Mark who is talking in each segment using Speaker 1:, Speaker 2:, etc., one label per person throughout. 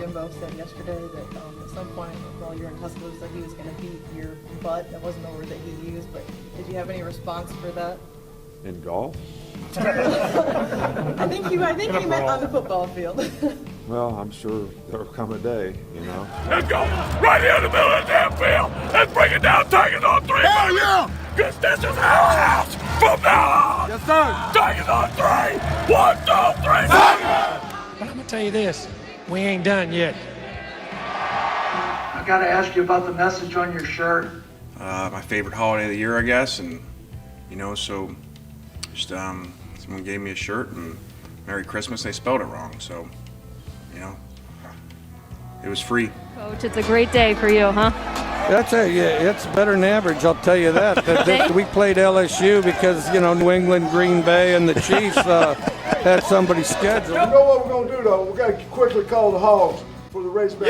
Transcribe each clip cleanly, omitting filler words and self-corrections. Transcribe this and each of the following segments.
Speaker 1: Jimbo said yesterday that at some point while you were in Tuscaloosa, he was going to beat your butt. That wasn't the word that he used, but did you have any response for that?
Speaker 2: In golf?
Speaker 1: I think he meant on the football field.
Speaker 2: Well, I'm sure there'll come a day, you know.
Speaker 3: Let's go! Right here in the middle of the damn field! Let's bring it down, Tigers on 3! Hell yeah! Because this is our house from now on!
Speaker 4: Yes, sir!
Speaker 3: Tigers on 3! 1, 2, 3, Tigers!
Speaker 5: But I'm going to tell you this, we ain't done yet.
Speaker 6: I got to ask you about the message on your shirt.
Speaker 7: My favorite holiday of the year, I guess, and, so just, someone gave me a shirt, and Merry Christmas, they spelled it wrong, so, it was free.
Speaker 8: Coach, it's a great day for you, huh?
Speaker 4: That's it's better than average, I'll tell you that. We played LSU because, New England, Green Bay, and the Chiefs had somebody scheduled.
Speaker 9: You know what we're going to do, though? We've got to quickly call the Hogs for the race back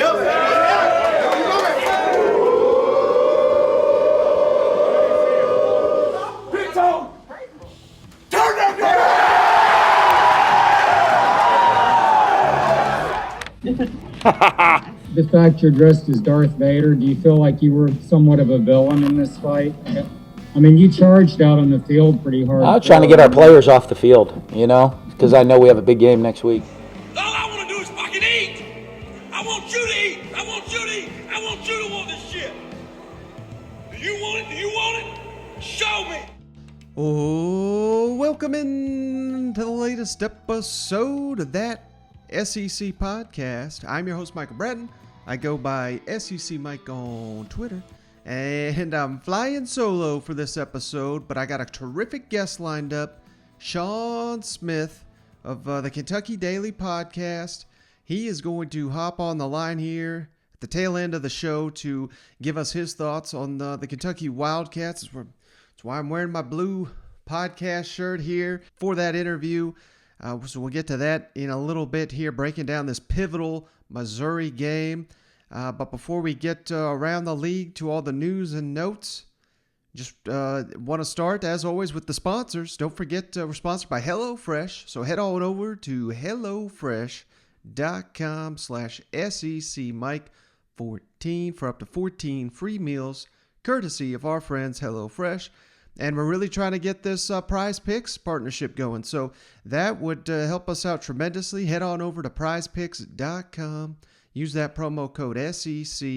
Speaker 3: Big Tom! Turn that down!
Speaker 10: The fact you're dressed as Darth Vader, do you feel like you were somewhat of a villain in this fight? I mean, you charged out on the field pretty hard.
Speaker 11: I'm trying to get our players off the field, because I know we have a big game next week.
Speaker 3: All I want to do is fucking eat! I want you to eat! I want you to eat! I want you to want this shit! Do you want it? Do you want it? Show me!
Speaker 12: Oh, welcome in to the latest episode of that SEC podcast. I'm your host, Michael Bratton. I go by SEC Mike on Twitter, and I'm flying solo for this episode, but I got a terrific guest lined up, Shawn Smith of the Kentucky Daily Podcast. He is going to hop on the line here at the tail end of the show to give us his thoughts on the Kentucky Wildcats. That's why I'm wearing my blue podcast shirt here for that interview. So we'll get to that in a little bit here, breaking down this pivotal Missouri game. But before we get around the league to all the news and notes, just want to start, as always, with the sponsors. Don't forget we're sponsored by HelloFresh. So head on over to HelloFresh.com/SECMike14 for up to 14 free meals, courtesy of our friends HelloFresh. And we're really trying to get this Prize Picks partnership going. So that would help us out tremendously. Head on over to prizepicks.com. Use that promo code SEC.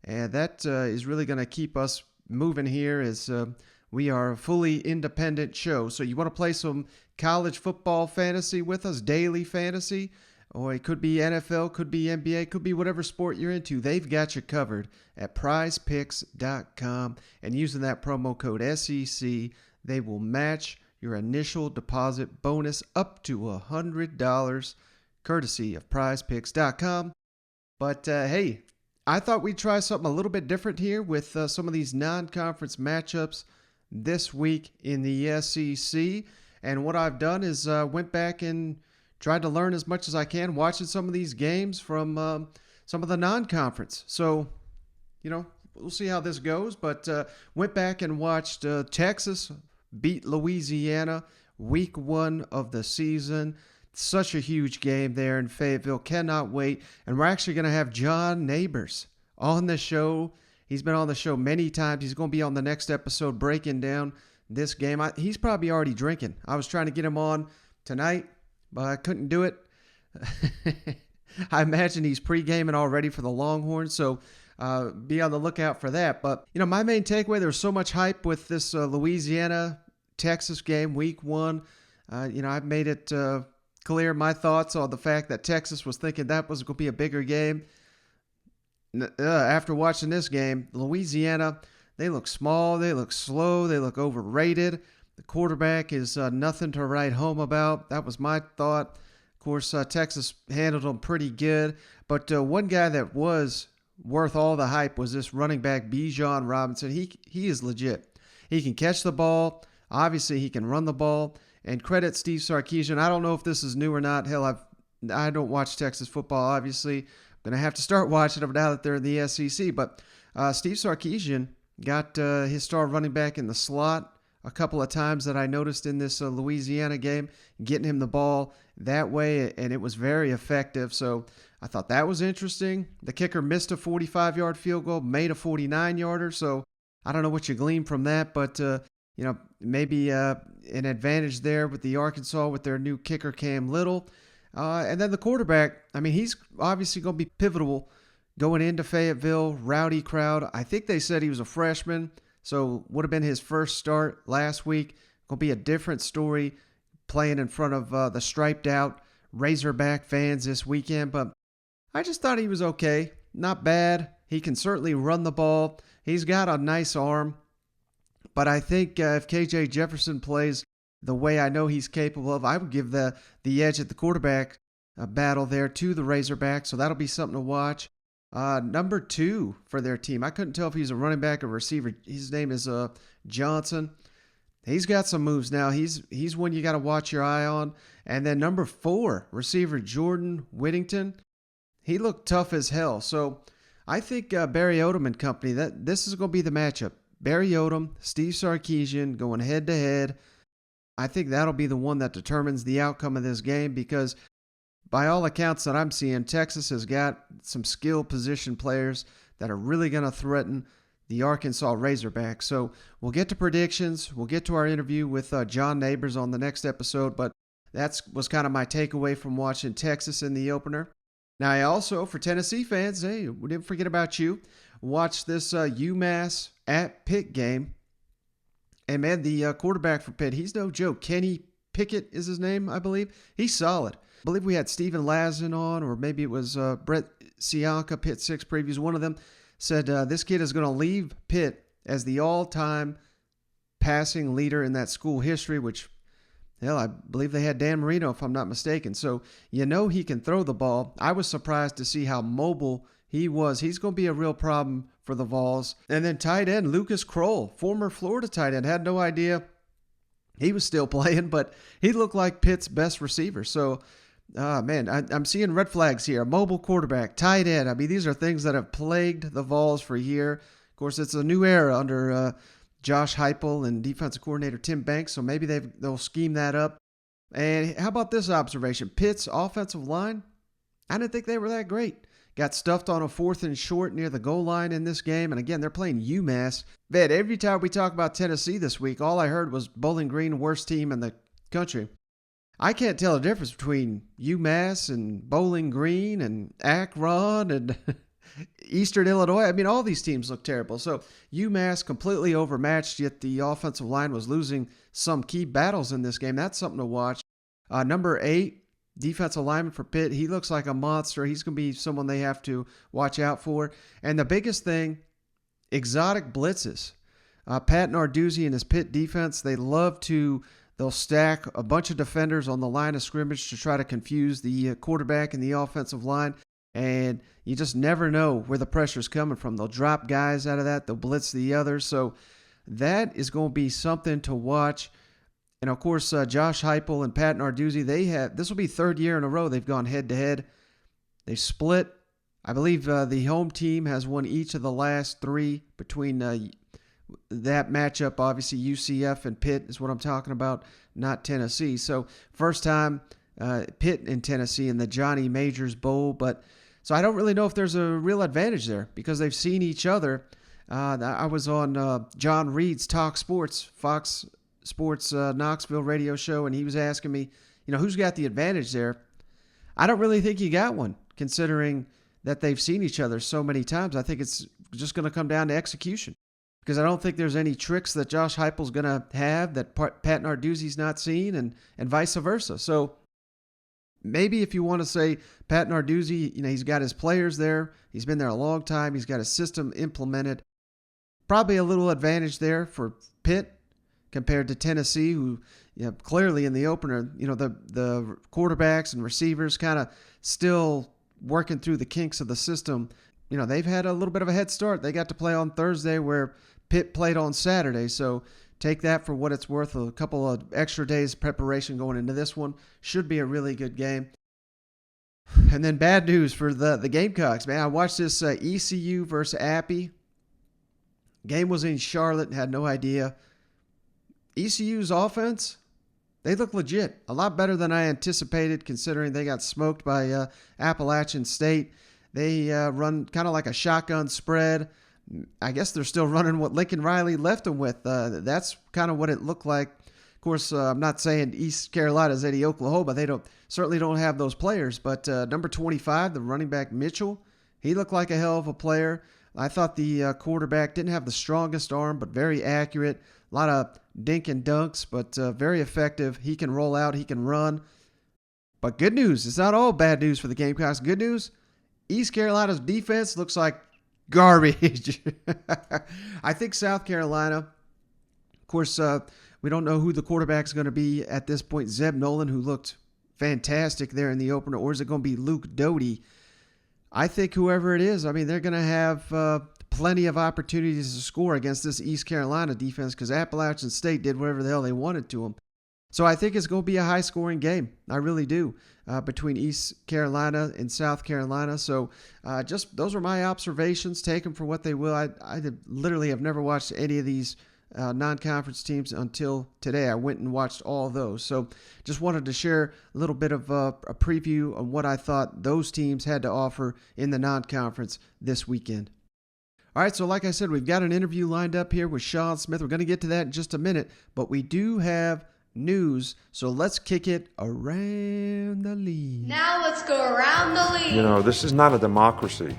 Speaker 12: And that is really going to keep us moving here as we are a fully independent show. So you want to play some college football fantasy with us, daily fantasy, or it could be NFL, could be NBA, could be whatever sport you're into. They've got you covered at prizepicks.com. And using that promo code SEC, they will match your initial deposit bonus up to $100, courtesy of prizepicks.com. But hey, I thought we'd try something a little bit different here with some of these non-conference matchups this week in the SEC. And what I've done is went back and tried to learn as much as I can, watching some of these games from some of the non-conference. So, we'll see how this goes. But went back and watched Texas beat Louisiana week 1 of the season. Such a huge game there in Fayetteville. Cannot wait. And we're actually going to have John Neighbors on the show. He's been on the show many times. He's going to be on the next episode breaking down this game. He's probably already drinking. I was trying to get him on tonight, but I couldn't do it. I imagine he's pre-gaming already for the Longhorns, so be on the lookout for that. But, my main takeaway, there's so much hype with this Louisiana-Texas game, week 1. I've made it clear my thoughts on the fact that Texas was thinking that was going to be a bigger game. After watching this game, Louisiana, they look small, they look slow, they look overrated. The quarterback is nothing to write home about. That was my thought. Of course, Texas handled them pretty good. But one guy that was worth all the hype was this running back, Bijan Robinson. He is legit. He can catch the ball. Obviously, he can run the ball. And credit Steve Sarkisian. I don't know if this is new or not. Hell, I don't watch Texas football, obviously. I'm going to have to start watching them now that they're in the SEC. But Steve Sarkisian got his star running back in the slot a couple of times that I noticed in this Louisiana game, getting him the ball that way, and it was very effective. So I thought that was interesting. The kicker missed a 45-yard field goal, made a 49-yarder. So I don't know what you glean from that, but maybe an advantage there with the Arkansas with their new kicker Cam Little. And then the quarterback, I mean, he's obviously going to be pivotal going into Fayetteville, rowdy crowd. I think they said he was a freshman, so would have been his first start last week. Going to be a different story playing in front of the striped out Razorback fans this weekend, but I just thought he was okay. Not bad. He can certainly run the ball. He's got a nice arm, but I think if KJ Jefferson plays the way I know he's capable of, I would give the edge at the quarterback battle there to the Razorbacks, so that'll be something to watch. Number 2 for their team, I couldn't tell if he's a running back or receiver. His name is Johnson. He's got some moves now. He's one you got to watch your eye on. And then number 4, receiver Jordan Whittington. He looked tough as hell. So I think Barry Odom and company, this is going to be the matchup. Barry Odom, Steve Sarkisian going head-to-head. I think that'll be the one that determines the outcome of this game because by all accounts that I'm seeing, Texas has got some skilled position players that are really going to threaten the Arkansas Razorbacks. So we'll get to predictions. We'll get to our interview with John Neighbors on the next episode, but that was kind of my takeaway from watching Texas in the opener. Now, I also, for Tennessee fans, hey, we didn't forget about you, watch this UMass at Pitt game. And, man, the quarterback for Pitt, he's no joke. Kenny Pickett is his name, I believe. He's solid. I believe we had Steven Lazen on, or maybe it was Brett Sianka, Pitt 6 previews. One of them said this kid is going to leave Pitt as the all-time passing leader in that school history, which, hell, I believe they had Dan Marino, if I'm not mistaken. So you know he can throw the ball. I was surprised to see how mobile he was. He's going to be a real problem for the Vols. And then tight end Lucas Kroll, former Florida tight end, had no idea he was still playing, but he looked like Pitt's best receiver. So, man, I'm seeing red flags here. A mobile quarterback, tight end. I mean, these are things that have plagued the Vols for a year. Of course, it's a new era under Josh Heupel and defensive coordinator Tim Banks, so maybe they'll scheme that up. And how about this observation? Pitt's offensive line, I didn't think they were that great. Got stuffed on a 4th and short near the goal line in this game. And again, they're playing UMass. Vet, every time we talk about Tennessee this week, all I heard was Bowling Green, worst team in the country. I can't tell the difference between UMass and Bowling Green and Akron and Eastern Illinois. I mean, all these teams look terrible. So UMass completely overmatched, yet the offensive line was losing some key battles in this game. That's something to watch. Number 8, defensive lineman for Pitt. He looks like a monster. He's going to be someone they have to watch out for. And the biggest thing, exotic blitzes. Pat Narduzzi and his Pitt defense, they'll stack a bunch of defenders on the line of scrimmage to try to confuse the quarterback and the offensive line. And you just never know where the pressure's coming from. They'll drop guys out of that. They'll blitz the others. So that is going to be something to watch. And, of course, Josh Heupel and Pat Narduzzi, this will be 3rd year in a row they've gone head-to-head. They split. I believe the home team has won each of the last 3 between that matchup. Obviously, UCF and Pitt is what I'm talking about, not Tennessee. So, first time Pitt and Tennessee in the Johnny Majors Bowl. So I don't really know if there's a real advantage there because they've seen each other. I was on John Reed's Talk Sports, Fox Sports Knoxville radio show, and he was asking me, who's got the advantage there? I don't really think you got one, considering that they've seen each other so many times. I think it's just going to come down to execution, because I don't think there's any tricks that Josh Heupel's going to have that Pat Narduzzi's not seen, and vice versa. So maybe if you want to say Pat Narduzzi, he's got his players there. He's been there a long time. He's got a system implemented. Probably a little advantage there for Pitt compared to Tennessee, who clearly in the opener, the quarterbacks and receivers kind of still working through the kinks of the system. They've had a little bit of a head start. They got to play on Thursday where Pitt played on Saturday. So take that for what it's worth. A couple of extra days preparation going into this one. Should be a really good game. And then bad news for the Gamecocks, man. I watched this ECU versus Appy. Game was in Charlotte. Had no idea. ECU's offense, they look legit. A lot better than I anticipated, considering they got smoked by Appalachian State. They run kind of like a shotgun spread. I guess they're still running what Lincoln Riley left them with. That's kind of what it looked like. Of course, I'm not saying East Carolina's Eddie Oklahoma. They certainly don't have those players. But number 25, the running back Mitchell, he looked like a hell of a player. I thought the quarterback didn't have the strongest arm, but very accurate. A lot of dink and dunks, but very effective. He can roll out. He can run. But good news. It's not all bad news for the Gamecocks. Good news. East Carolina's defense looks like garbage. I think South Carolina, of course, we don't know who the quarterback's going to be at this point. Zeb Nolan, who looked fantastic there in the opener, or is it going to be Luke Doty? I think whoever it is, I mean, they're going to have plenty of opportunities to score against this East Carolina defense because Appalachian State did whatever the hell they wanted to them. So I think it's going to be a high-scoring game. I really do, between East Carolina and South Carolina. So just those are my observations. Take them for what they will. I literally have never watched any of these non-conference teams until today. I went and watched all of those. So just wanted to share a little bit of a preview of what I thought those teams had to offer in the non-conference this weekend. All right, so like I said, we've got an interview lined up here with Shawn Smith. We're going to get to that in just a minute, but we do have news, so let's kick it around the league.
Speaker 8: Now let's go around the league.
Speaker 2: You know, this is not a democracy.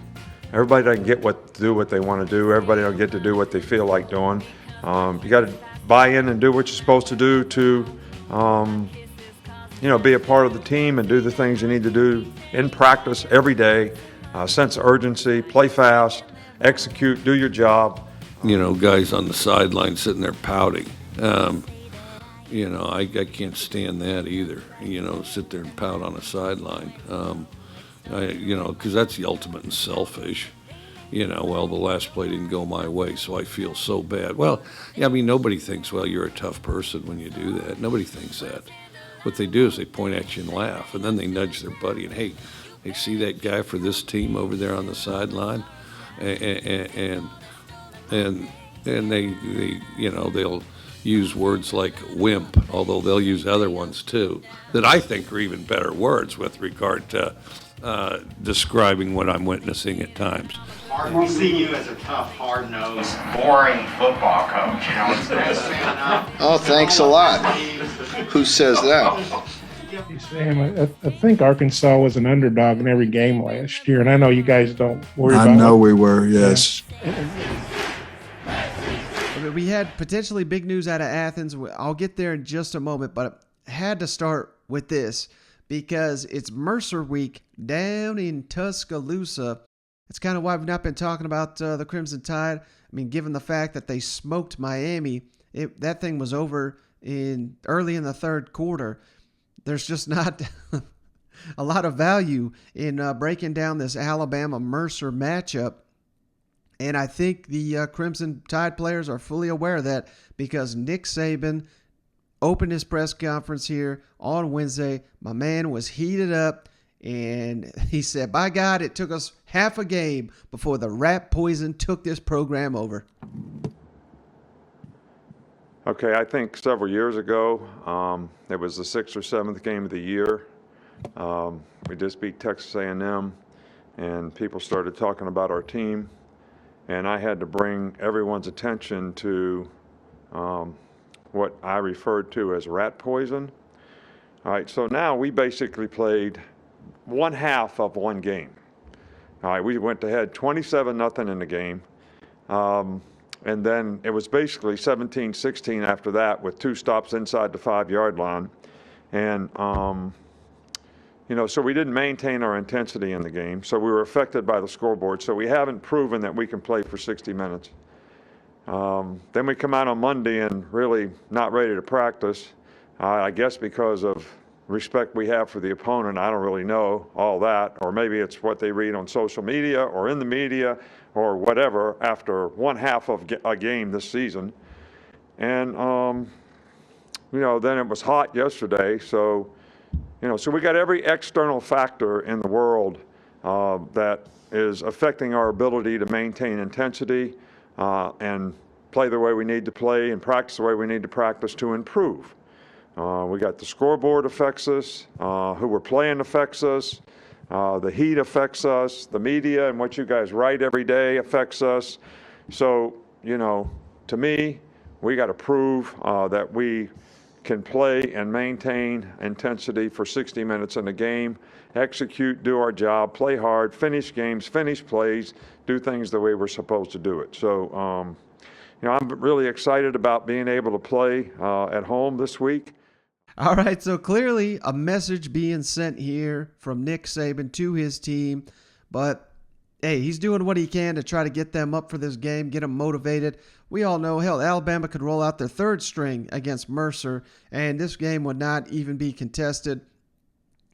Speaker 2: Everybody doesn't get to do what they want to do. Everybody don't get to do what they feel like doing. You got to buy in and do what you're supposed to do to, be a part of the team and do the things you need to do in practice every day. Sense of urgency, play fast, execute, do your job.
Speaker 4: Guys on the sideline sitting there pouting. I can't stand that either. Sit there and pout on a sideline. Because that's the ultimate in selfish. The last play didn't go my way, so I feel so bad. Well, nobody thinks, you're a tough person when you do that. Nobody thinks that. What they do is they point at you and laugh, and then they nudge their buddy and, hey, they see that guy for this team over there on the sideline, and they they'll use words like wimp, although they'll use other ones too that I think are even better words with regard to describing what I'm witnessing at times.
Speaker 13: We see you as a tough, hard-nosed, boring football coach.
Speaker 9: Oh, thanks a lot. Who says that?
Speaker 5: Sam, I think Arkansas was an underdog in every game last year, and I know you guys don't worry about it.
Speaker 9: I know we were, yes.
Speaker 12: We had potentially big news out of Athens. I'll get there in just a moment, but I had to start with this because it's Mercer week down in Tuscaloosa. It's kind of why we've not been talking about the Crimson Tide. Given the fact that they smoked Miami, that thing was over early in the third quarter. There's just not a lot of value in breaking down this Alabama-Mercer matchup. And I think the Crimson Tide players are fully aware of that because Nick Saban opened his press conference here on Wednesday. My man was heated up, and he said, by God, it took us half a game before the rat poison took this program over.
Speaker 2: Okay, I think several years ago, it was the 6th or 7th game of the year. We just beat Texas A&M, and people started talking about our team. And I had to bring everyone's attention to what I referred to as rat poison. All right, so now we basically played one half of one game. All right, we went ahead 27-0 in the game. And then it was basically 17-16 after that with 2 stops inside the 5-yard line. And, so we didn't maintain our intensity in the game. So we were affected by the scoreboard. So we haven't proven that we can play for 60 minutes. Then we come out on Monday and really not ready to practice. I guess because of respect we have for the opponent, I don't really know all that. Or maybe it's what they read on social media or in the media or whatever after one half of a game this season. And, then it was hot yesterday. So we got every external factor in the world that is affecting our ability to maintain intensity and play the way we need to play and practice the way we need to practice to improve. We got the scoreboard affects us, who we're playing affects us, the heat affects us, the media and what you guys write every day affects us. So, to me, we got to prove that we can play and maintain intensity for 60 minutes in the game, execute, do our job, play hard, finish games, finish plays, do things the way we're supposed to do it. So, I'm really excited about being able to play at home this week.
Speaker 12: All right, so clearly a message being sent here from Nick Saban to his team, but hey, he's doing what he can to try to get them up for this game, get them motivated. We all know, hell, Alabama could roll out their third string against Mercer, and this game would not even be contested.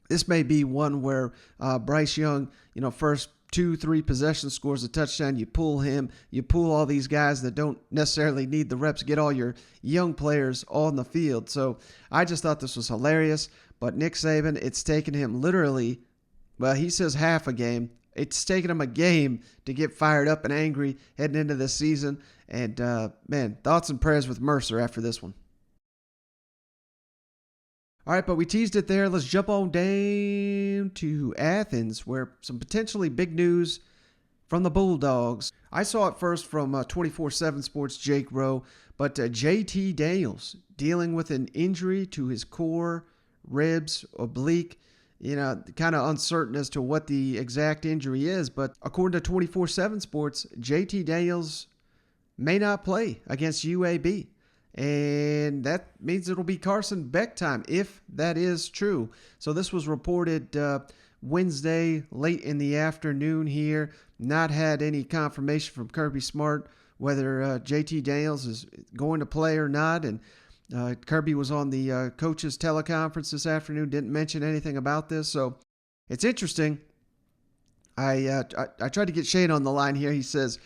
Speaker 12: This may be one where Bryce Young, first 2-3 possessions scores a touchdown. You pull him, you pull all these guys that don't necessarily need the reps, get all your young players on the field. So I just thought this was hilarious. But Nick Saban, it's taken him literally, well, he says half a game. It's taken him a game to get fired up and angry heading into this season. And, man, thoughts and prayers with Mercer after this one. All right, but we teased it there. Let's jump on down to Athens, where some potentially big news from the Bulldogs. I saw it first from 24/7 Sports' Jake Rowe, but JT Daniels dealing with an injury to his core, ribs, oblique. Kind of uncertain as to what the exact injury is, but according to 24/7 Sports, JT Daniels may not play against UAB. And that means it'll be Carson Beck time, if that is true. So this was reported Wednesday, late in the afternoon here. Not had any confirmation from Kirby Smart whether JT Daniels is going to play or not. And Kirby was on the coaches teleconference this afternoon, didn't mention anything about this. So it's interesting. I tried to get Shane on the line here. He says,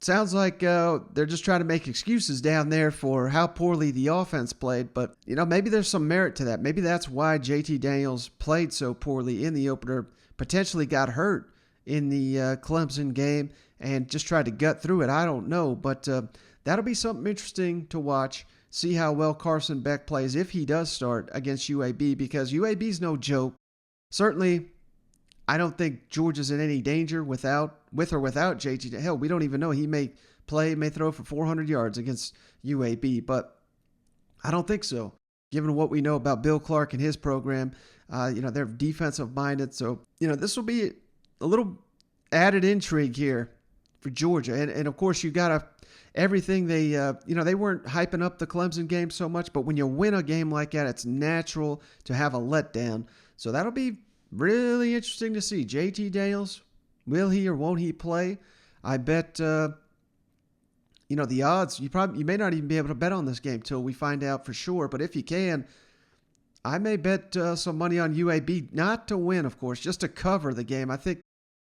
Speaker 12: sounds like they're just trying to make excuses down there for how poorly the offense played. But, maybe there's some merit to that. Maybe that's why JT Daniels played so poorly in the opener, potentially got hurt in the Clemson game and just tried to gut through it. I don't know. But that'll be something interesting to watch. See how well Carson Beck plays if he does start against UAB, because UAB's no joke. Certainly, I don't think Georgia's in any danger with or without JT. Hell, we don't even know. He may throw for 400 yards against UAB, but I don't think so. Given what we know about Bill Clark and his program, they're defensive minded. So, this will be a little added intrigue here for Georgia. And of course, you got everything they weren't hyping up the Clemson game so much, but when you win a game like that, it's natural to have a letdown. So that'll be really interesting to see. JT Daniels, will he or won't he play? I bet, the odds, you may not even be able to bet on this game till we find out for sure. But if you can, I may bet some money on UAB, not to win, of course, just to cover the game. I think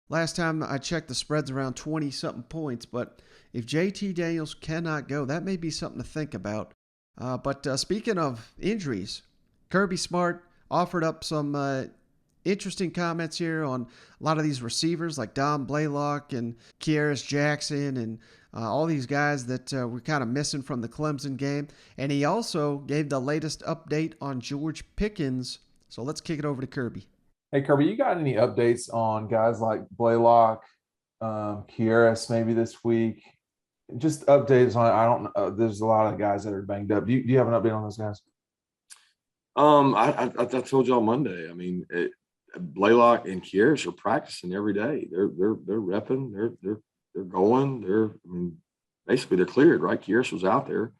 Speaker 12: last time I checked, the spread's around 20-something points. But if JT Daniels cannot go, that may be something to think about. But speaking of injuries, Kirby Smart offered up some interesting comments here on a lot of these receivers like Dom Blaylock and Kearis Jackson and all these guys that were kind of missing from the Clemson game. And he also gave the latest update on George Pickens. So let's kick it over to Kirby.
Speaker 14: Hey, Kirby, you got any updates on guys like Blaylock, Kearis maybe this week? Just updates on, I don't know. There's a lot of guys that are banged up. Do you have an update on those guys?
Speaker 15: I told you on Monday. I mean, Blaylock and Kearis are practicing every day. They're repping. They're going. Basically they're cleared, right? Kearis was out there.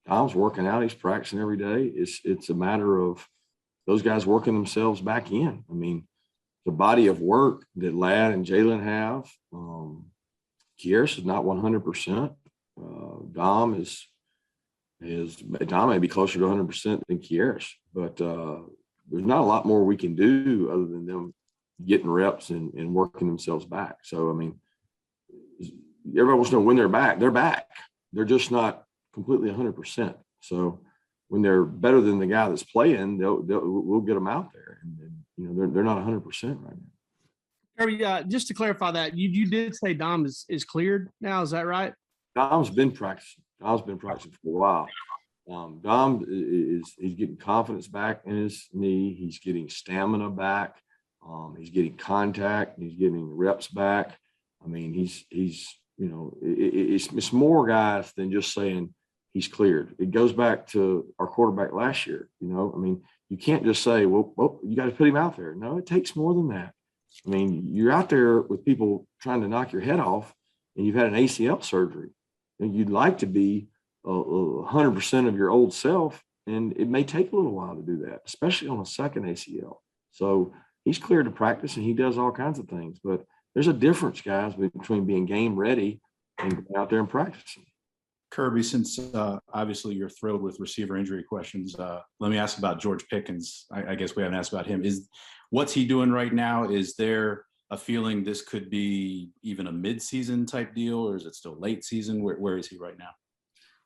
Speaker 15: Dom's working out. He's practicing every day. It's a matter of those guys working themselves back in. I mean, the body of work that Ladd and Jalen have. Kearis is not 100%. Dom may be closer to 100% than Kearis, but there's not a lot more we can do other than them getting reps and working themselves back. So, I mean, everybody wants to know when they're back. They're back. They're just not completely 100%. So when they're better than the guy that's playing, we'll get them out there. And they're not 100% right now.
Speaker 16: Kirby, just to clarify that, you did say Dom is cleared now. Is that right?
Speaker 15: Dom's been practicing. For a while. Dom he's getting confidence back in his knee. He's getting stamina back. He's getting contact. He's getting reps back. I mean, he's it's more guys than just saying he's cleared. It goes back to our quarterback last year. I mean, you can't just say, well, you got to put him out there. No, it takes more than that. I mean, you're out there with people trying to knock your head off, and you've had an ACL surgery, and you'd like to be 100% of your old self, and it may take a little while to do that, especially on a second ACL. So he's cleared to practice, and he does all kinds of things. But there's a difference, guys, between being game ready and going out there and practicing.
Speaker 17: Kirby, since obviously you're thrilled with receiver injury questions, let me ask about George Pickens. I guess we haven't asked about him. What's he doing right now? Is there a feeling this could be even a mid-season type deal, or is it still late season? Where is he right now?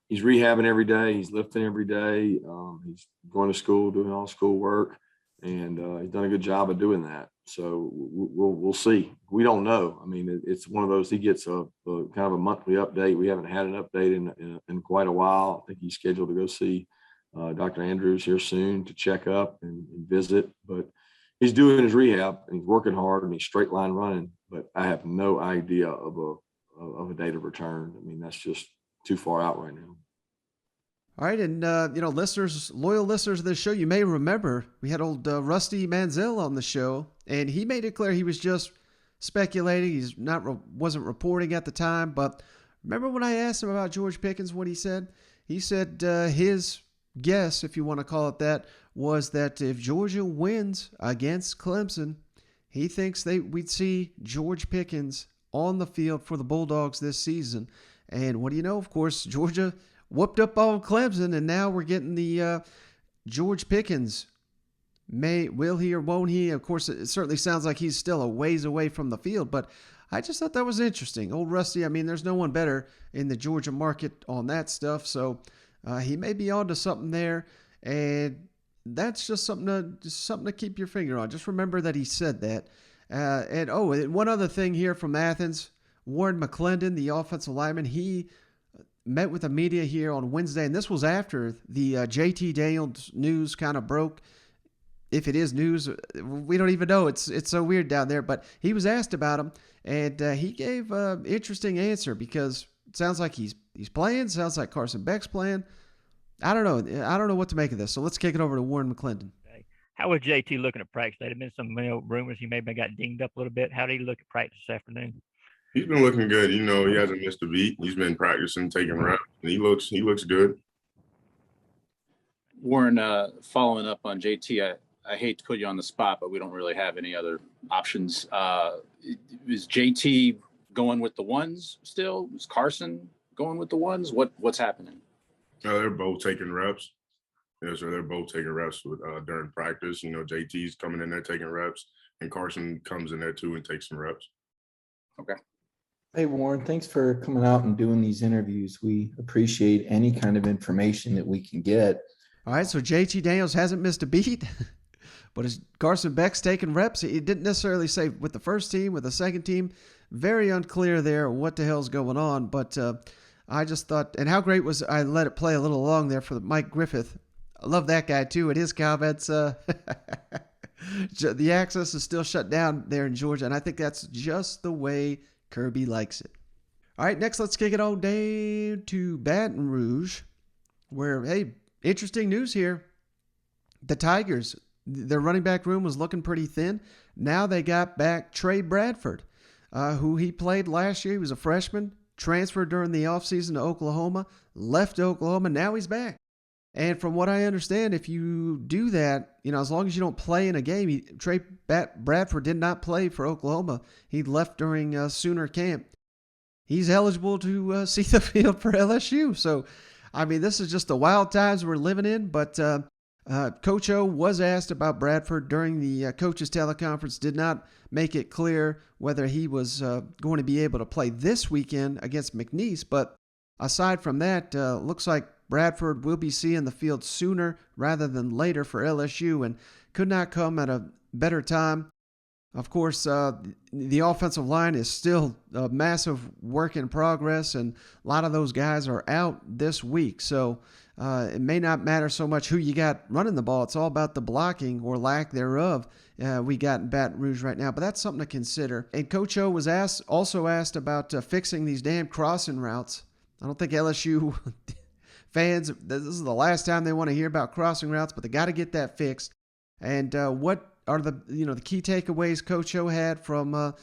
Speaker 15: He's rehabbing every day. He's lifting every day. He's going to school, doing all school work, and he's done a good job of doing that. So we'll see. We don't know. I mean, it's one of those. He gets a kind of a monthly update. We haven't had an update in quite a while. I think he's scheduled to go see Dr. Andrews here soon to check up and visit. But he's doing his rehab, and he's working hard, and he's straight line running. But I have no idea of a date of return. I mean, that's just too far out right now.
Speaker 12: All right, and listeners, loyal listeners of this show, you may remember we had old Rusty Manziel on the show, and he made it clear he was just speculating. He's wasn't reporting at the time, but remember when I asked him about George Pickens, what he said? He said his guess, if you want to call it that, was that if Georgia wins against Clemson, he thinks we'd see George Pickens on the field for the Bulldogs this season. And what do you know? Of course, Georgia whooped up on Clemson, and now we're getting the George Pickens. Will he or won't he? Of course, it certainly sounds like he's still a ways away from the field, but I just thought that was interesting. Old Rusty, I mean, there's no one better in the Georgia market on that stuff, so he may be onto something there, and that's just something to keep your finger on. Just remember that he said that. And one other thing here from Athens, Warren McClendon, the offensive lineman, he met with the media here on Wednesday, and this was after the JT Daniels news kind of broke. If it is news, we don't even know. It's so weird down there, but he was asked about him, and he gave an interesting answer because it sounds like he's playing. Sounds like Carson Beck's playing. I don't know what to make of this. So let's kick it over to Warren McClendon.
Speaker 18: How was JT looking at practice? There had been some rumors he maybe got dinged up a little bit. How did he look at practice this afternoon?
Speaker 19: He's been looking good. He hasn't missed a beat. He's been practicing, taking reps, and he looks good.
Speaker 17: Warren, following up on JT, I hate to put you on the spot, but we don't really have any other options. Is JT going with the ones still? Is Carson going with the ones? What's happening?
Speaker 19: They're both taking reps. So they're both taking reps during practice. JT's coming in there taking reps, and Carson comes in there too and takes some reps.
Speaker 17: Okay.
Speaker 20: Hey, Warren, thanks for coming out and doing these interviews. We appreciate any kind of information that we can get.
Speaker 12: All right, so JT Daniels hasn't missed a beat, but as Carson Beck's taking reps, he didn't necessarily say with the first team, with the second team. Very unclear there what the hell's going on, but I just thought, and how great was I let it play a little along there for Mike Griffith. I love that guy, too, and his comments. The access is still shut down there in Georgia, and I think that's just the way Kirby likes it. All right, next let's kick it on down to Baton Rouge, where, hey, interesting news here. The Tigers, their running back room was looking pretty thin. Now they got back Trey Bradford, who he played last year. He was a freshman, transferred during the offseason to Oklahoma, left Oklahoma, now he's back. And from what I understand, if you do that, as long as you don't play in a game, Trey Bradford did not play for Oklahoma. He left during Sooner camp. He's eligible to see the field for LSU. So, I mean, this is just the wild times we're living in. But Coach O was asked about Bradford during the coaches teleconference, did not make it clear whether he was going to be able to play this weekend against McNeese. But aside from that, looks like Bradford will be seeing the field sooner rather than later for LSU and could not come at a better time. Of course, the offensive line is still a massive work in progress, and a lot of those guys are out this week. So it may not matter so much who you got running the ball. It's all about the blocking or lack thereof we got in Baton Rouge right now. But that's something to consider. And Coach O was also asked about fixing these damn crossing routes. I don't think LSU fans, this is the last time they want to hear about crossing routes, but they got to get that fixed. And what are the key takeaways Coach O had from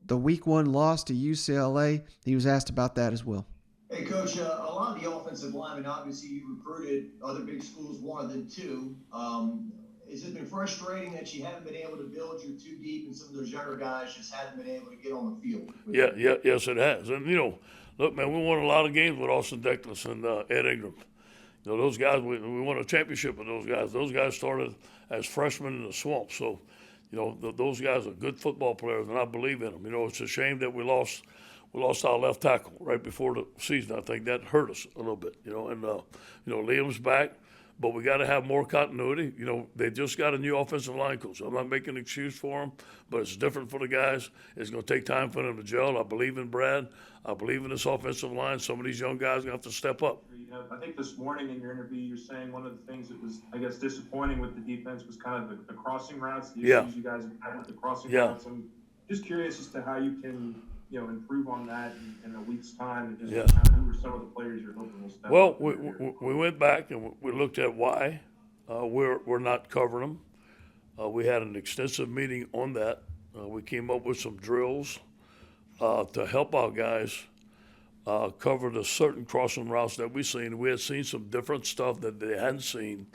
Speaker 12: the Week 1 loss to UCLA? He was asked about that as well.
Speaker 21: Hey, Coach, a lot of the offensive linemen, obviously you recruited, other big schools wanted them too. Has it been frustrating that you haven't been able to build your too deep and some of those younger guys just haven't been able to get on the field?
Speaker 22: Yes, it has. And, look, man, we won a lot of games with Austin Deckles and Ed Ingram. Those guys, we won a championship with those guys. Those guys started as freshmen in the swamp. So, those guys are good football players, and I believe in them. It's a shame that we lost our left tackle right before the season. I think that hurt us a little bit, and Liam's back, but we got to have more continuity. They just got a new offensive line coach. I'm not making an excuse for them, but it's different for the guys. It's going to take time for them to gel. I believe in Brad. I believe in this offensive line. Some of these young guys are going to have to step up.
Speaker 23: I think this morning in your interview, you're saying one of the things that was, I guess, disappointing with the defense was kind of the crossing routes, the issues you guys had with the crossing routes. I'm just curious as to how you can, improve on that in a week's time, and just kind of who are some of the players you're hoping will step up.
Speaker 22: Well, we went back and we looked at why we're not covering them. We had an extensive meeting on that. We came up with some drills to help our guys cover the certain crossing routes that we seen. We had seen some different stuff that they hadn't seen.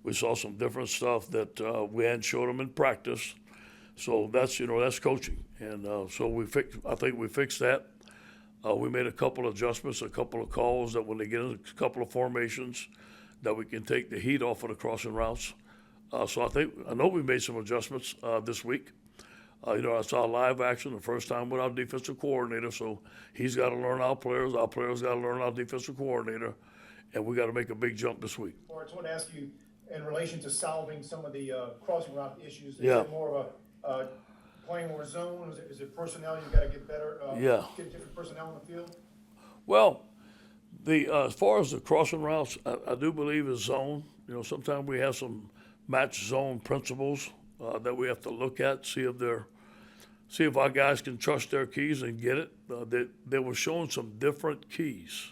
Speaker 22: We saw some different stuff that we hadn't showed them in practice. So that's coaching, and so I think we fixed that. We made a couple of adjustments, a couple of calls that when they get in a couple of formations, that we can take the heat off of the crossing routes. So I know we made some adjustments this week. I saw live action the first time with our defensive coordinator, so he's got to learn our players got to learn our defensive coordinator, and we got to make a big jump this week.
Speaker 24: I just want to ask you, in relation to solving some of the crossing route issues, is it more of a playing more zone? Is it personnel? You got to get better. Get different personnel on the field.
Speaker 22: Well, as far as the crossing routes, I do believe is zone. Sometimes we have some match zone principles that we have to look at, see if our guys can trust their keys and get it. They were showing some different keys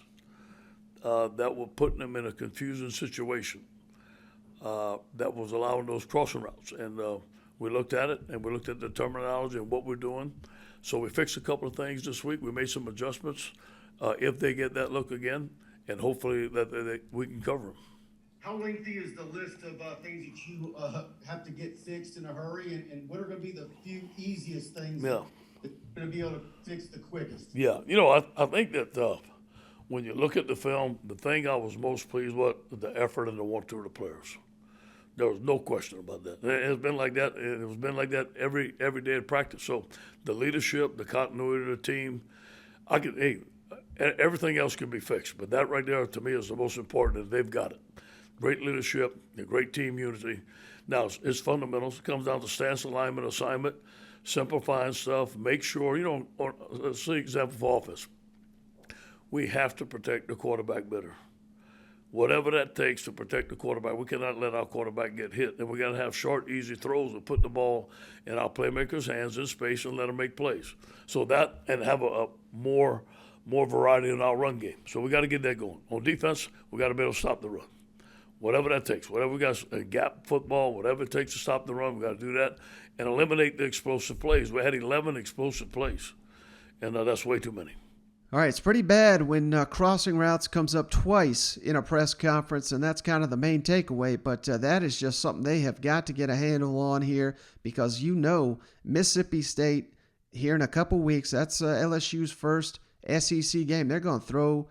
Speaker 22: that were putting them in a confusing situation that was allowing those crossing routes. And we looked at it, and we looked at the terminology and what we're doing. So we fixed a couple of things this week. We made some adjustments if they get that look again, and hopefully that we can cover them.
Speaker 24: How lengthy is the list of things that you have to get fixed in a hurry, and what are going to be the few easiest things that you're going to be able to fix the quickest?
Speaker 22: Yeah, I think that when you look at the film, the thing I was most pleased with the effort and the want-to of the players. There was no question about that. It's been like that. It's been like that every day of practice. So the leadership, the continuity of the team, everything else can be fixed. But that right there, to me, is the most important. They've got it. Great leadership, a great team unity. Now, it's fundamentals. It comes down to stance alignment, assignment, simplifying stuff. Make sure, let's see example for offense. We have to protect the quarterback better. Whatever that takes to protect the quarterback, we cannot let our quarterback get hit. And we got to have short, easy throws to put the ball in our playmakers' hands in space and let them make plays. So that, and have a more variety in our run game. So we got to get that going. On defense, we got to be able to stop the run. Whatever that takes, whatever we got, gap football, whatever it takes to stop the run, we got to do that and eliminate the explosive plays. We had 11 explosive plays, and that's way too many.
Speaker 12: All right, it's pretty bad when crossing routes comes up twice in a press conference, and that's kind of the main takeaway, but that is just something they have got to get a handle on here because Mississippi State here in a couple weeks, that's LSU's first SEC game. They're going to throw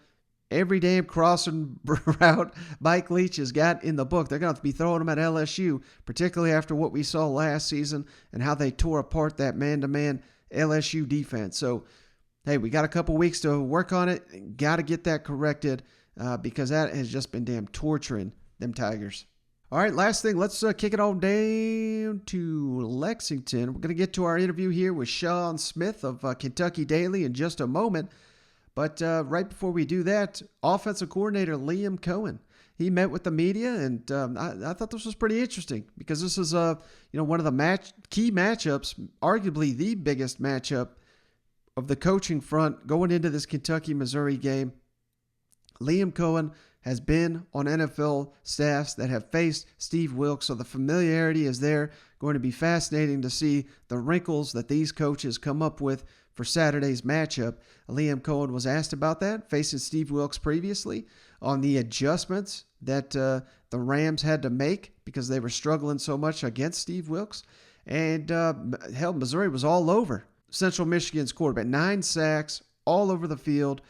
Speaker 12: every damn crossing route Mike Leach has got in the book. They're going to be throwing them at LSU, particularly after what we saw last season and how they tore apart that man-to-man LSU defense. So, hey, we got a couple weeks to work on it. Got to get that corrected because that has just been damn torturing them Tigers. All right, last thing, let's kick it on down to Lexington. We're going to get to our interview here with Shawn Smith of Kentucky Daily in just a moment. But right before we do that, offensive coordinator Liam Coen he met with the media, and I thought this was pretty interesting because this is one of the key matchups, arguably the biggest matchup of the coaching front going into this Kentucky-Missouri game. Liam Coen has been on NFL staffs that have faced Steve Wilks, so the familiarity is there. Going to be fascinating to see the wrinkles that these coaches come up with for Saturday's matchup. Liam Coen was asked about that, facing Steve Wilks previously, on the adjustments that the Rams had to make because they were struggling so much against Steve Wilks. And hell, Missouri was all over Central Michigan's quarterback. 9 sacks all over the field.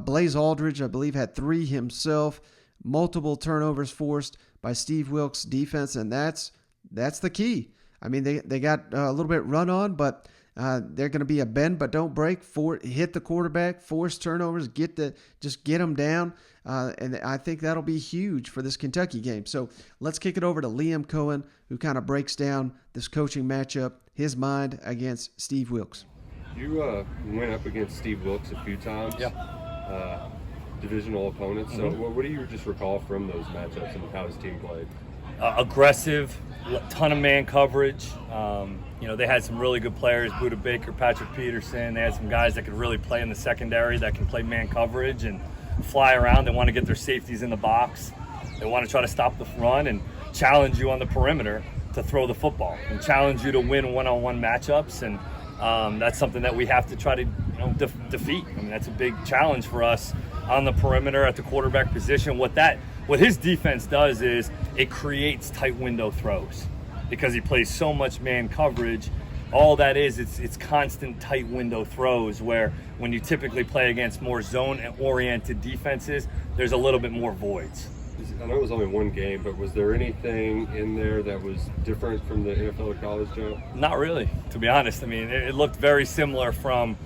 Speaker 12: Blaze Aldridge, I believe, had 3 himself. Multiple turnovers forced by Steve Wilks' defense, and that's the key. I mean, they got a little bit run on, but they're going to be a bend but don't break. Hit the quarterback, force turnovers, just get them down, and I think that'll be huge for this Kentucky game. So let's kick it over to Liam Coen, who kind of breaks down this coaching matchup, his mind against Steve Wilks.
Speaker 1: You went up against Steve Wilks a few times. Yeah. Divisional opponents. So what do you just recall from those matchups and how his team played?
Speaker 6: Aggressive, ton of man coverage. They had some really good players, Buda Baker, Patrick Peterson. They had some guys that could really play in the secondary that can play man coverage and fly around. They want to get their safeties in the box. They want to try to stop the run and challenge you on the perimeter to throw the football and challenge you to win one-on-one matchups. And that's something that we have to try to defeat. I mean, that's a big challenge for us on the perimeter at the quarterback position. What his defense does is it creates tight window throws because he plays so much man coverage. All that is, it's constant tight window throws where when you typically play against more zone-oriented defenses, there's a little bit more voids.
Speaker 1: I know it was only one game, but was there anything in there that was different from the NFL to college jump?
Speaker 6: Not really, to be honest. I mean, it looked very similar from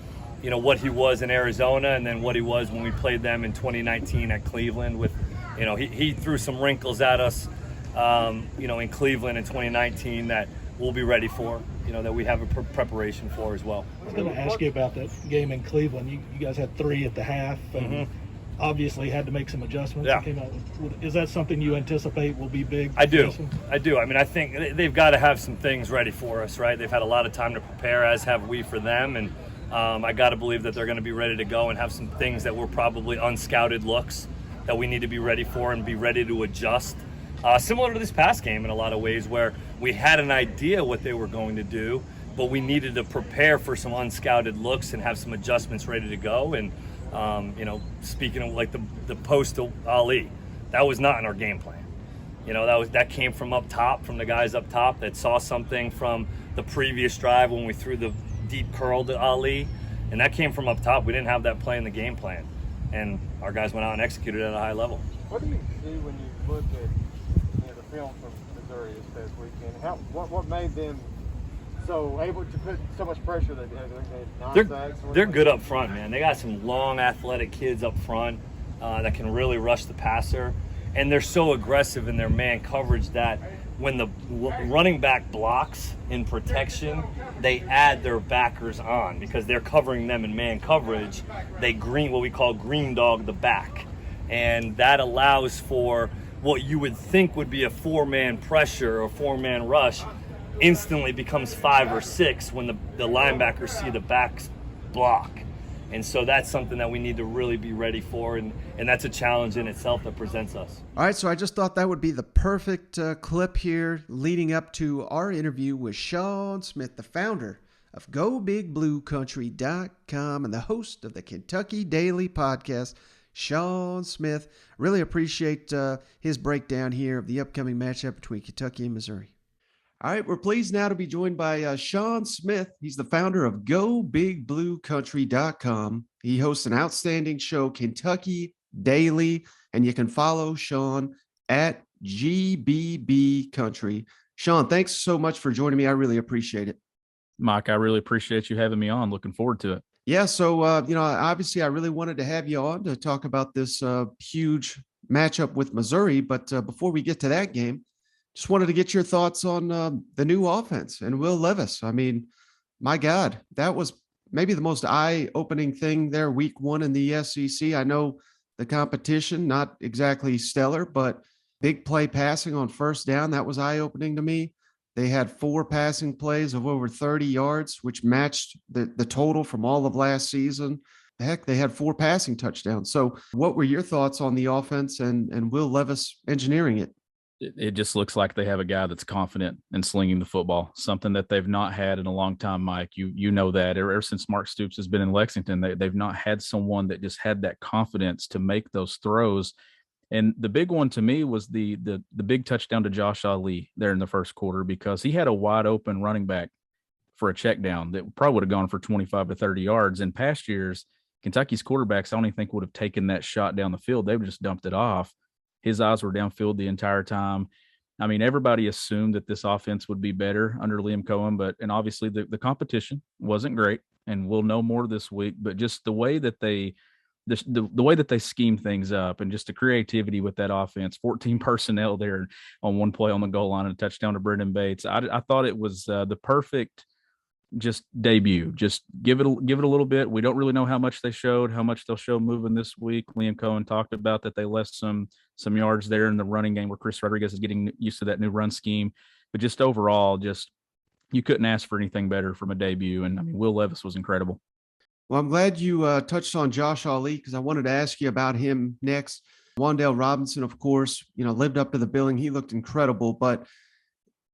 Speaker 6: what he was in Arizona and then what he was when we played them in 2019 at Cleveland with, he threw some wrinkles at us, in Cleveland in 2019 that we'll be ready for, that we have a preparation for as well.
Speaker 7: I was going to ask you about that game in Cleveland. You guys had 3 at the half and obviously had to make some adjustments.
Speaker 6: Yeah.
Speaker 7: Is that something you anticipate will be big?
Speaker 6: I do. I mean, I think they've got to have some things ready for us, right? They've had a lot of time to prepare, as have we for them, and I got to believe that they're going to be ready to go and have some things that were probably unscouted looks that we need to be ready for and be ready to adjust. Similar to this past game in a lot of ways where we had an idea what they were going to do, but we needed to prepare for some unscouted looks and have some adjustments ready to go. And, speaking of like the post to Ali, that was not in our game plan. That came from up top, from the guys up top that saw something from the previous drive when we threw the deep curl to Ali, and that came from up top. We didn't have that play in the game plan, and our guys went out and executed at a high level.
Speaker 10: What do you see when you look at the film from Missouri this past weekend? What made them so able to put so much pressure that they had 9 sacks?
Speaker 6: They're good up front, man. They got some long, athletic kids up front that can really rush the passer, and they're so aggressive in their man coverage that when the running back blocks in protection, they add their backers on because they're covering them in man coverage. They what we call green dog the back, and that allows for what you would think would be a 4-man pressure or 4-man rush instantly becomes 5 or 6 when the linebackers see the backs block. And so that's something that we need to really be ready for, and that's a challenge in itself that presents us.
Speaker 12: All right, so I just thought that would be the perfect clip here leading up to our interview with Shawn Smith, the founder of GoBigBlueCountry.com and the host of the Kentucky Daily Podcast. Shawn Smith, really appreciate his breakdown here of the upcoming matchup between Kentucky and Missouri. All right, we're pleased now to be joined by Shawn Smith. He's the founder of GoBigBlueCountry.com. He hosts an outstanding show, Kentucky Daily, and you can follow Shawn at GBB Country. Shawn, thanks so much for joining me. I really appreciate it.
Speaker 25: Mike, I really appreciate you having me on. Looking forward to it.
Speaker 12: Yeah, so, obviously I really wanted to have you on to talk about this huge matchup with Missouri. But before we get to that game, just wanted to get your thoughts on the new offense and Will Levis. I mean, my God, that was maybe the most eye-opening thing there week 1 in the SEC. I know the competition, not exactly stellar, but big play passing on first down. That was eye-opening to me. They had 4 passing plays of over 30 yards, which matched the total from all of last season. Heck, they had 4 passing touchdowns. So what were your thoughts on the offense and Will Levis engineering it?
Speaker 25: It just looks like they have a guy that's confident in slinging the football, something that they've not had in a long time, Mike. You know that ever since Mark Stoops has been in Lexington, they've not had someone that just had that confidence to make those throws. And the big one to me was the big touchdown to Josh Ali there in the first quarter, because he had a wide open running back for a check down that probably would have gone for 25 to 30 yards. In past years, Kentucky's quarterbacks, I don't even think would have taken that shot down the field. They would just dumped it off. His eyes were downfield the entire time. I mean, everybody assumed that this offense would be better under Liam Coen, and obviously the competition wasn't great, and we'll know more this week. But just the way that they scheme things up, and just the creativity with that offense, 14 personnel there on one play on the goal line and a touchdown to Brendan Bates. I thought it was the perfect just debut. Just give it a little bit. We don't really know how much they showed, how much they'll show moving this week. Liam Coen talked about that they left some yards there in the running game where Chris Rodriguez is getting used to that new run scheme. But just overall, you couldn't ask for anything better from a debut. And I mean, Will Levis was incredible.
Speaker 12: Well, I'm glad you touched on Josh Ali, because I wanted to ask you about him next. Wan'Dale Robinson, of course, lived up to the billing. He looked incredible, but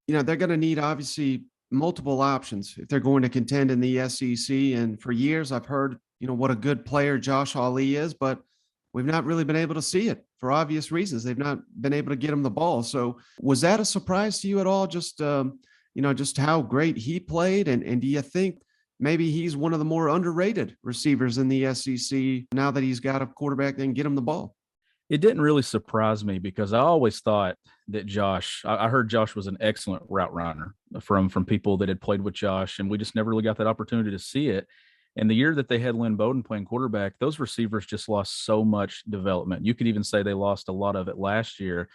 Speaker 12: they're going to need obviously multiple options if they're going to contend in the SEC. And for years, I've heard, what a good player Josh Ali is, but we've not really been able to see it for obvious reasons. They've not been able to get him the ball. So was that a surprise to you at all? Just how great he played. And do you think maybe he's one of the more underrated receivers in the SEC now that he's got a quarterback that can get him the ball?
Speaker 25: It didn't really surprise me, because I always thought that I heard Josh was an excellent route runner from people that had played with Josh, and we just never really got that opportunity to see it. And the year that they had Lynn Bowden playing quarterback, those receivers just lost so much development. You could even say they lost a lot of it last year.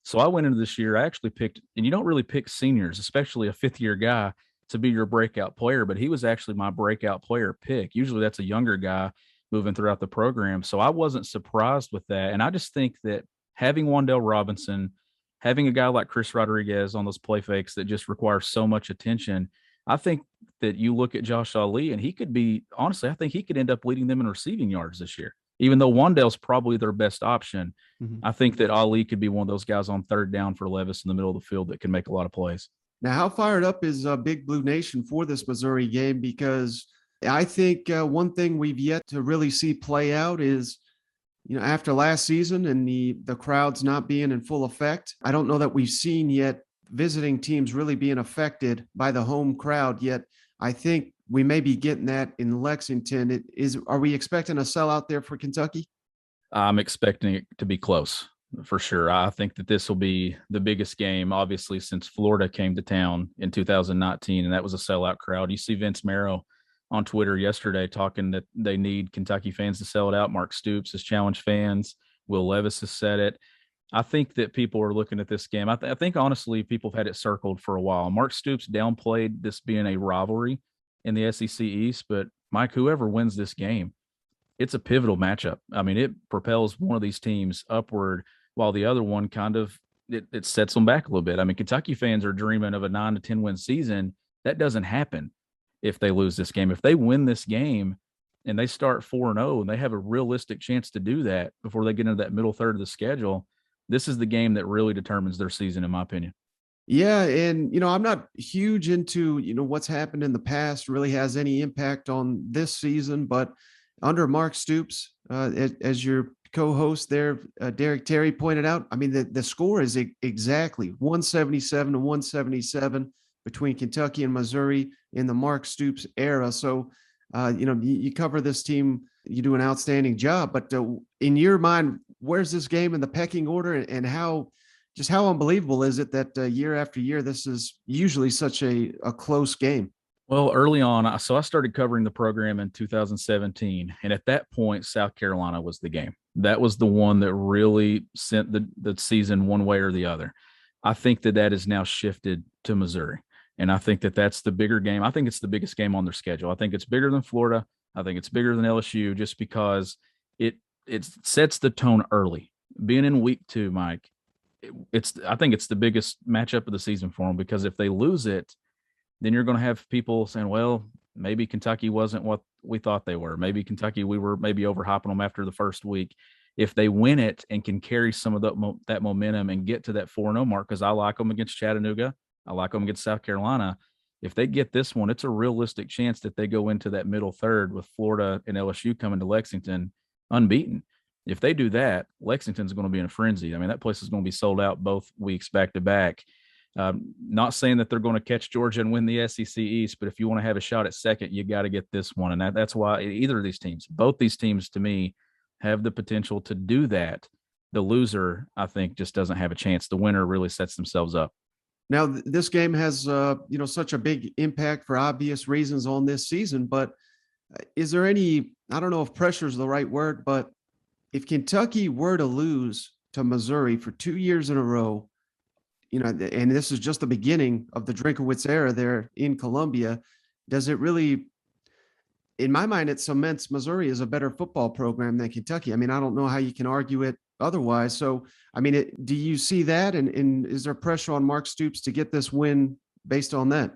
Speaker 25: So I went into this year, I actually picked, and you don't really pick seniors, especially a fifth-year guy, to be your breakout player, but he was actually my breakout player pick. Usually that's a younger guy moving throughout the program. So I wasn't surprised with that. And I just think that having Wan'Dale Robinson, having a guy like Chris Rodriguez on those play fakes that just require so much attention, I think that you look at Josh Ali, and he could be, honestly, I think he could end up leading them in receiving yards this year. Even though Wan'Dale's probably their best option, I think that Ali could be one of those guys on third down for Levis in the middle of the field that can make a lot of plays.
Speaker 12: Now, how fired up is Big Blue Nation for this Missouri game? Because I think one thing we've yet to really see play out is, after last season and the crowds not being in full effect, I don't know that we've seen yet visiting teams really being affected by the home crowd yet. I think we may be getting that in Lexington. Are we expecting a sellout there for Kentucky?
Speaker 25: I'm expecting it to be close. For sure. I think that this will be the biggest game, obviously, since Florida came to town in 2019, and that was a sellout crowd. You see Vince Marrow on Twitter yesterday talking that they need Kentucky fans to sell it out. Mark Stoops has challenged fans. Will Levis has said it. I think that people are looking at this game. I think, honestly, people have had it circled for a while. Mark Stoops downplayed this being a rivalry in the SEC East, but, Mike, whoever wins this game, it's a pivotal matchup. I mean, it propels one of these teams upward, while the other one kind of it sets them back a little bit. I mean, Kentucky fans are dreaming of a 9 to 10 win season. That doesn't happen if they lose this game. If they win this game and they start 4-0 and they have a realistic chance to do that before they get into that middle third of the schedule, this is the game that really determines their season, in my opinion.
Speaker 12: Yeah, and I'm not huge into what's happened in the past really has any impact on this season, but under Mark Stoops, as your co-host there, Derek Terry pointed out, I mean, the score is exactly 177 to 177 between Kentucky and Missouri in the Mark Stoops era. So, you cover this team, you do an outstanding job, but in your mind, where's this game in the pecking order, and how unbelievable is it that year after year, this is usually such a close game?
Speaker 25: Well, early on, I started covering the program in 2017, and at that point, South Carolina was the game. That was the one that really sent the season one way or the other. I think that has now shifted to Missouri, and I think that that's the bigger game. I think it's the biggest game on their schedule. I think it's bigger than Florida. I think it's bigger than LSU, just because it sets the tone early. Being in week 2, Mike, I think it's the biggest matchup of the season for them, because if they lose it, then you're going to have people saying, well, maybe Kentucky wasn't what we thought they were. Maybe Kentucky, we were maybe overhyping them after the first week. If they win it and can carry some of that momentum and get to that 4-0 mark, because I like them against Chattanooga, I like them against South Carolina. If they get this one, it's a realistic chance that they go into that middle third with Florida and LSU coming to Lexington unbeaten. If they do that, Lexington's going to be in a frenzy. I mean, that place is going to be sold out both weeks back to back. Not saying that they're going to catch Georgia and win the SEC East, but if you want to have a shot at second, you got to get this one. And that's why either of these teams, both these teams to me, have the potential to do that. The loser, I think, just doesn't have a chance. The winner really sets themselves up.
Speaker 12: Now, this game has, such a big impact for obvious reasons on this season, but is there any, I don't know if pressure is the right word, but if Kentucky were to lose to Missouri for 2 years in a row, and this is just the beginning of the Drinkowitz era there in Columbia, does it really, in my mind, it cements Missouri as a better football program than Kentucky? I mean, I don't know how you can argue it otherwise. So, I mean, do you see that? And is there pressure on Mark Stoops to get this win based on that?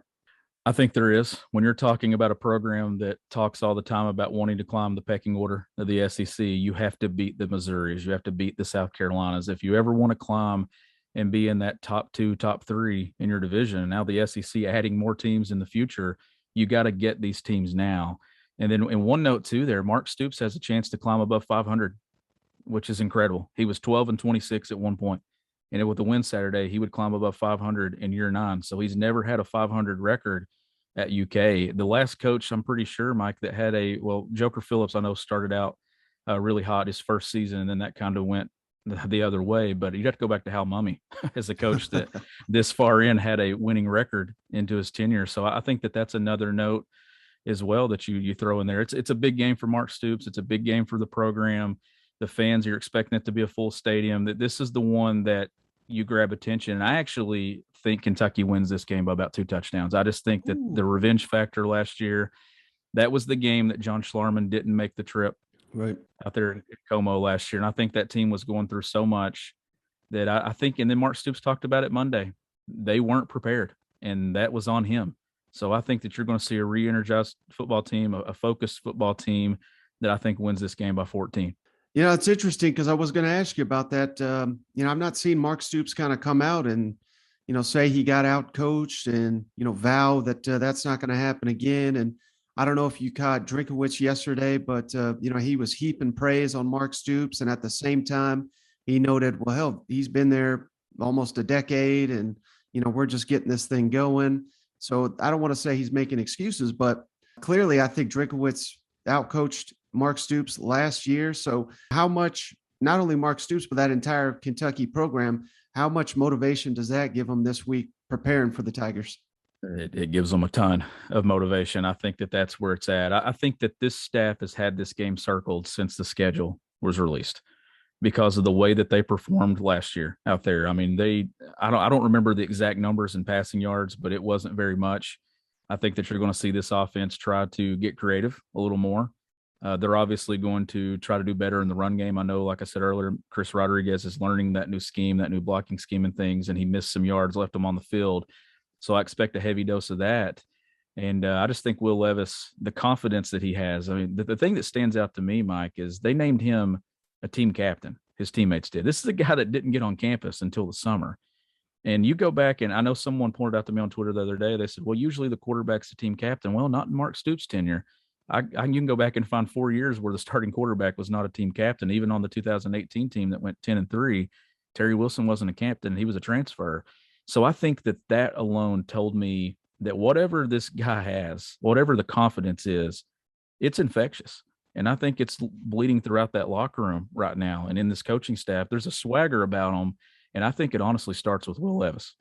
Speaker 25: I think there is. When you're talking about a program that talks all the time about wanting to climb the pecking order of the SEC, you have to beat the Missouris. You have to beat the South Carolinas. If you ever want to climb and be in that top 2, top 3 in your division, and now the SEC adding more teams in the future, you got to get these teams now. And then in one note too there, Mark Stoops has a chance to climb above 500, which is incredible. He was 12-26 at one point. And with the win Saturday, he would climb above 500 in year 9. So he's never had a 500 record at UK. The last coach, I'm pretty sure, Mike, that had Joker Phillips, I know, started out really hot his first season, and then that kind of went the other way. But you'd have to go back to Hal Mumme as a coach that this far in had a winning record into his tenure. So I think that that's another note as well that you throw in there. It's a big game for Mark Stoops. It's a big game for the program. The fans, you're expecting it to be a full stadium. That this is the one that you grab attention. And I actually think Kentucky wins this game by about 2 touchdowns. I just think that the revenge factor last year, that was the game that John Schlarman didn't make the trip
Speaker 12: right
Speaker 25: out there in Como last year. And I think that team was going through so much that I think, and then Mark Stoops talked about it Monday, they weren't prepared, and that was on him. So I think that you're going to see a re-energized football team, a focused football team that I think wins this game by 14.
Speaker 12: It's interesting because I was going to ask you about that. I've not seen Mark Stoops kind of come out and, say he got out coached and, vow that that's not going to happen again. And I don't know if you caught Drinkowitz yesterday, but, he was heaping praise on Mark Stoops. And at the same time, he noted, well, hell, he's been there almost a decade and, we're just getting this thing going. So I don't want to say he's making excuses, but clearly I think Drinkowitz outcoached Mark Stoops last year. So how much, not only Mark Stoops, but that entire Kentucky program, how much motivation does that give them this week preparing for the Tigers?
Speaker 25: It gives them a ton of motivation. I think that that's where it's at. I think that this staff has had this game circled since the schedule was released because of the way that they performed last year out there. I mean, I don't remember the exact numbers in passing yards, but it wasn't very much. I think that you're going to see this offense try to get creative a little more. They're obviously going to try to do better in the run game. I know, like I said earlier, Chris Rodriguez is learning that new scheme, that new blocking scheme and things, and he missed some yards, left him on the field. So I expect a heavy dose of that. And I just think Will Levis, the confidence that he has, I mean, the thing that stands out to me, Mike, is they named him a team captain. His teammates did. This is a guy that didn't get on campus until the summer. And you go back, and I know someone pointed out to me on Twitter the other day, they said, well, usually the quarterback's the team captain. Well, not in Mark Stoops' tenure. You can go back and find 4 years where the starting quarterback was not a team captain. Even on the 2018 team that went 10-3, Terry Wilson wasn't a captain. He was a transfer. So I think that alone told me that whatever this guy has, whatever the confidence is, it's infectious. And I think it's bleeding throughout that locker room right now. And in this coaching staff, there's a swagger about them. And I think it honestly starts with Will Levis.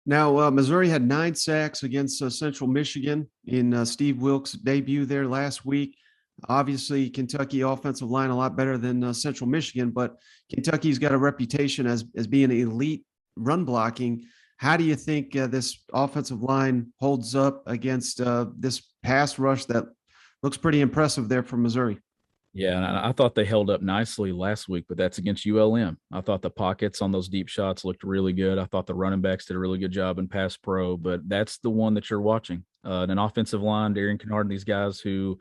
Speaker 12: Now, Missouri had 9 sacks against Central Michigan in Steve Wilks' debut there last week. Obviously, Kentucky offensive line a lot better than Central Michigan, but Kentucky's got a reputation as being elite run blocking. How do you think this offensive line holds up against this pass rush that looks pretty impressive there from Missouri?
Speaker 25: Yeah, and I thought they held up nicely last week, but that's against ULM. I thought the pockets on those deep shots looked really good. I thought the running backs did a really good job in pass pro, but that's the one that you're watching. An offensive line, Darian Kennard, and these guys who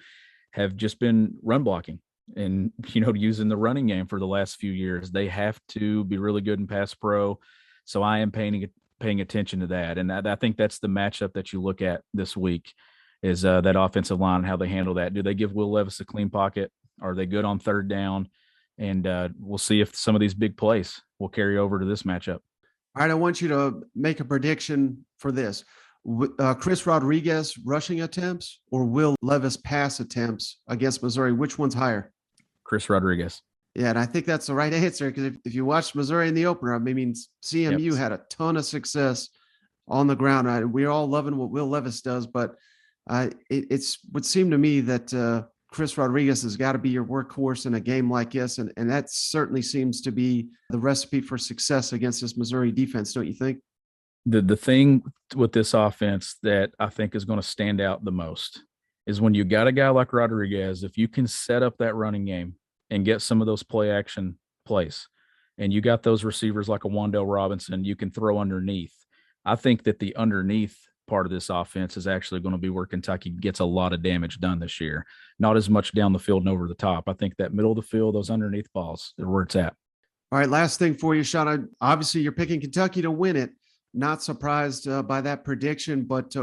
Speaker 25: have just been run blocking and, using the running game for the last few years. They have to be really good in pass pro. So I am paying attention to that. And I think that's the matchup that you look at this week is that offensive line and how they handle that. Do they give Will Levis a clean pocket? Are they good on third down? And we'll see if some of these big plays will carry over to this matchup.
Speaker 12: All right, I want you to make a prediction for this. Chris Rodriguez rushing attempts or Will Levis pass attempts against Missouri? Which one's higher?
Speaker 25: Chris Rodriguez.
Speaker 12: Yeah, and I think that's the right answer because if you watched Missouri in the opener, I mean, CMU had a ton of success on the ground. We're all loving what Will Levis does, but it would seem to me that Chris Rodriguez has got to be your workhorse in a game like this, and that certainly seems to be the recipe for success against this Missouri defense, don't you think?
Speaker 25: The thing with this offense that I think is going to stand out the most is when you got a guy like Rodriguez, if you can set up that running game and get some of those play action plays, and you got those receivers like a Wandale Robinson, you can throw underneath. I think that the underneath part of this offense is actually going to be where Kentucky gets a lot of damage done this year. Not as much down the field and over the top. I think that middle of the field, those underneath balls, are where it's at.
Speaker 12: All right, last thing for you, Shawn. Obviously, you're picking Kentucky to win it. Not surprised by that prediction, but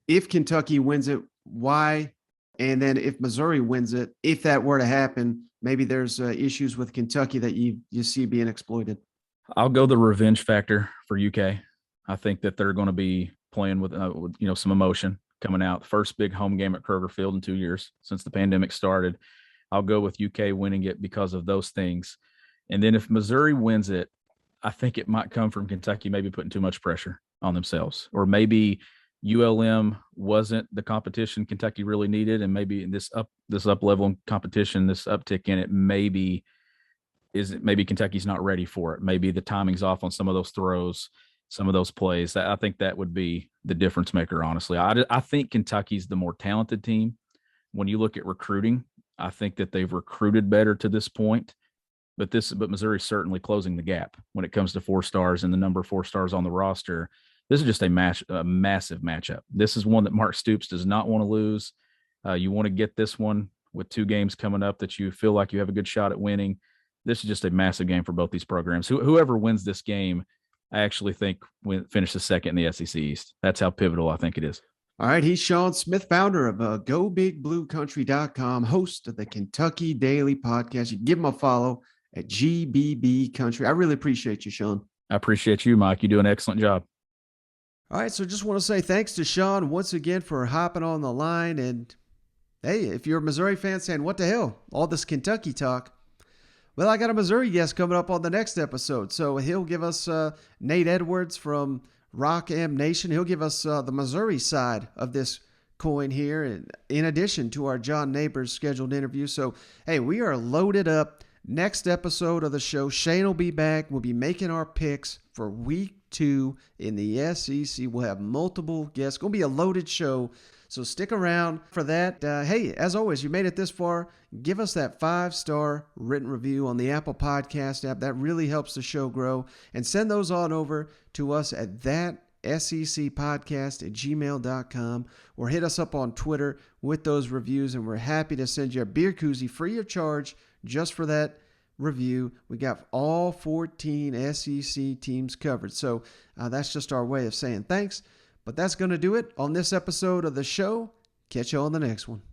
Speaker 12: if Kentucky wins it, why? And then if Missouri wins it, if that were to happen, maybe there's issues with Kentucky that you see being exploited.
Speaker 25: I'll go the revenge factor for UK. I think that they're going to be playing with some emotion coming out. First big home game at Kroger Field in 2 years since the pandemic started. I'll go with UK winning it because of those things. And then if Missouri wins it, I think it might come from Kentucky maybe putting too much pressure on themselves, or maybe ULM wasn't the competition Kentucky really needed, and maybe this up level in competition, this uptick in it, maybe Kentucky's not ready for it. Maybe the timing's off on some of those throws, some of those plays. I think that would be the difference maker, honestly. I think Kentucky's the more talented team. When you look at recruiting, I think that they've recruited better to this point. But Missouri's certainly closing the gap when it comes to 4 stars and the number of 4 stars on the roster. This is just a massive matchup. This is one that Mark Stoops does not want to lose. You want to get this one with 2 games coming up that you feel like you have a good shot at winning. This is just a massive game for both these programs. Whoever wins this game, I actually think finishes second in the SEC East. That's how pivotal I think it is.
Speaker 12: All right, he's Shawn Smith, founder of GoBigBlueCountry.com, host of the Kentucky Daily Podcast. You can give him a follow at GBB Country. I really appreciate you, Shawn.
Speaker 25: I appreciate you, Mike. You do an excellent job.
Speaker 12: All right, so just want to say thanks to Shawn once again for hopping on the line. And, hey, if you're a Missouri fan saying, what the hell, all this Kentucky talk, well, I got a Missouri guest coming up on the next episode. So he'll give us Nate Edwards from Rock M Nation. He'll give us the Missouri side of this coin here, in addition to our John Neighbors scheduled interview. So, hey, we are loaded up. Next episode of the show, Shane will be back. We'll be making our picks for week 2 in the SEC. We'll have multiple guests. It's going to be a loaded show, so stick around for that. Hey, as always, you made it this far. Give us that 5-star written review on the Apple Podcast app. That really helps the show grow. And send those on over to us at thatsecpodcast@gmail.com, or hit us up on Twitter with those reviews, and we're happy to send you a beer koozie free of charge just for that review. We got all 14 SEC teams covered. So that's just our way of saying thanks. But that's going to do it on this episode of the show. Catch you on the next one.